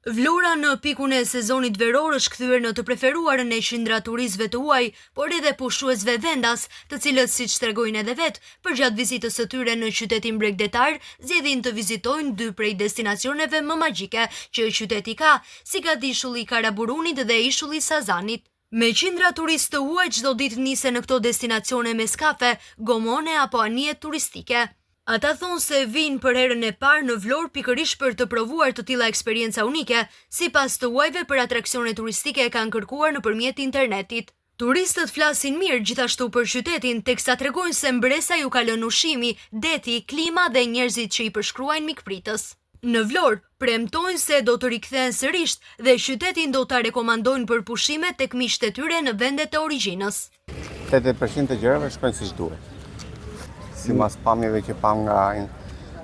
Vlora në pikun e sezonit veror është kthyer në të preferuarën e qindra turistëve të huaj, por edhe pushuesve vendas, të cilët siç tregojnë edhe vetë, përgjatë vizitës së tyre në qytetin bregdetar, zgjedhin të vizitojnë dy prej destinacioneve më magjike që qyteti ka, si Gadishulli i Karaburunit dhe Ishulli i Sazanit. Me qindra turistë të huaj çdo ditë nisen në këto destinacione me skafe, gomone apo anije turistike. Ata thonë se vinë për herën e parë në Vlorë pikërisht për të provuar të tilla eksperienca unike, sipas të huajve për atraksione turistike e kanë kërkuar nëpërmjet internetit. Turistët flasin mirë gjithashtu për qytetin, teksa tregojnë se mbresa ju ka lënë ushqimi, deti, klima dhe njerëzit që i përshkruajnë mikpritës. Në Vlorë premtojnë se do të rikthehen sërish dhe qytetin do ta rekomandojnë për pushime tek miqtë e tyre në vendet e origjinës. 80% të gjërave shkojnë siç duhet. Si mas pamjeve që pam nga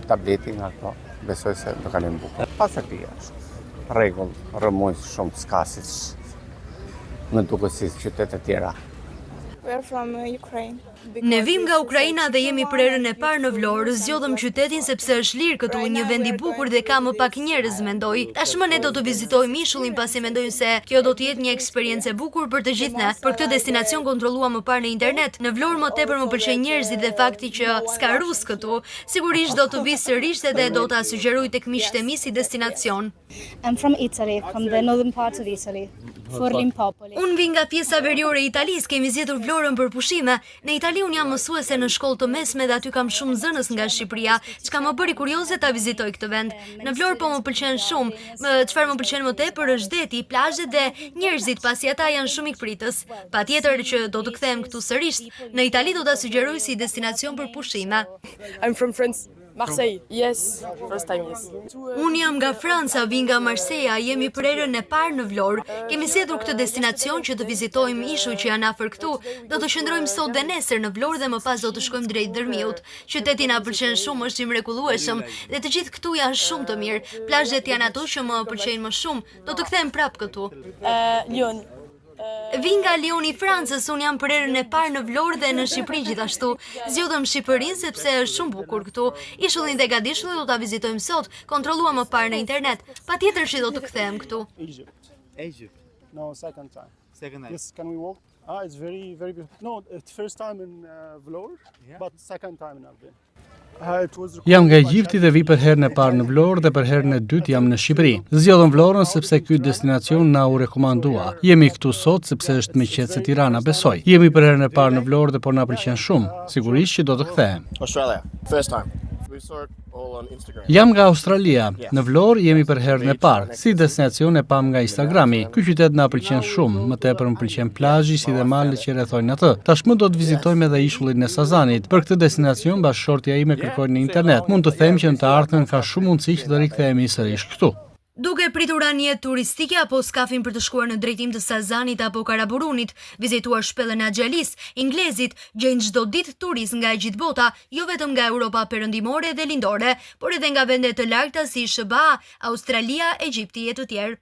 tableti nga to, besoj se do kalojnë bukur. Pasaktia është rregull, rrëmuj shumë skasis, në duket si qytete të tjera. We're from Ukraine. Ne vim nga Ukraina dhe jemi për herën e parë në Vlorë. Zgjodhëm qytetin sepse është lirë këtu, një vend i bukur dhe ka më pak njerëz, mendoj. Tashmë ne do të vizitojmë Ishullin pasi mendojmë se kjo do të jetë një eksperiencë e bukur për të gjithë ne. Për këtë destinacion kontrolluam më parë në internet. Në Vlorë më tepër më pëlqejnë njerëzit dhe fakti që s'ka rus këtu. Sigurisht do të vi sërish dhe do ta sugjeroj tek miqtë e mi si destinacion. I'm from Italy, from the northern part of Italy, Forlimpopoli. Unë vi nga pjesa veriore e Italisë, kemi zgjedhur Vlorën për pushime. Në Itali unë jam mësuese në shkollë të mesme dhe aty kam shumë zënës nga Shqipëria, çka më bëri kurioze ta vizitoj këtë vend. Në Vlorë po më pëlqen shumë. Çfarë më pëlqen më tepër është deti, plazhet dhe njerëzit, pasi ata janë shumë ikpritës. Patjetër që do të kthehem këtu sërish. Në Itali do ta sugjeroj si destinacion për pushime. I'm from France. Marseille, yes, first time, yes. Unë jam nga Franca, vi nga Marseja, jemi për herën e parë në Vlorë. Kemi zgjedhur këtë destinacion që të vizitojmë Ishull që janë afër këtu. Do të qëndrojmë sot dhe nesër në Vlorë dhe më pas do të shkojmë drejt Dërmiut. Qyteti na pëlqen shumë, është i mrekullueshëm dhe të gjithë këtu janë shumë të mirë. Plazhet janë ato që më pëlqejnë më shumë. Do të kthehem prapë këtu. Lyon. Vi nga Lioni i Francës, unë jam për herën e parë në Vlorë dhe në Shqipëri gjithashtu. Zgjodhëm Shqipërinë sepse është shumë bukur këtu. Ishullin dhe Gadishullin do ta vizitojmë sot, kontrolluam më parë në internet. Patjetër që do të kthehem këtu. Egypt. No, second time. Second night. Yes, can we walk? It's very, very beautiful. No, it's first time in Vlorë, but second time in Albania. Jam nga Egjipti dhe vi për herën e parë në Vlorë dhe për herën e dytë jam në Shqipëri. Zgjodhëm Vlorën sepse ky destinacion na u rekomandua. Jemi këtu sot sepse është më qetë se Tirana, besoj. Jemi për herën e parë në Vlorë dhe po na pëlqen shumë. Sigurisht që do të kthehem. Australia, first time. We saw it all on Instagram. Jam nga Australia. Në Vlorë jemi për herën e parë. Si destinacion e pam nga Instagrami. Ky qytet na pëlqen shumë. Më tepër më pëlqen plazhi si dhe malet që rrethojnë atë. Tashmë do të vizitojmë edhe Ishullin e Sazanit. Për këtë destinacion bashkëshortja ime kërkoi në internet. Mund të them që në të ardhmen ka shumë mundësi që të rikthehemi sërish këtu. Duke pritur anije turistike apo skafin për të shkuar në drejtim të Sazanit apo Karaburunit, vizituar shpellën e Axhalis, inglezit gjejnë çdo ditë turist nga e gjithë bota, jo vetëm nga Europa perëndimore dhe lindore, por edhe nga vende të largëta si SBA, Australia, Egjipti e të tjerë.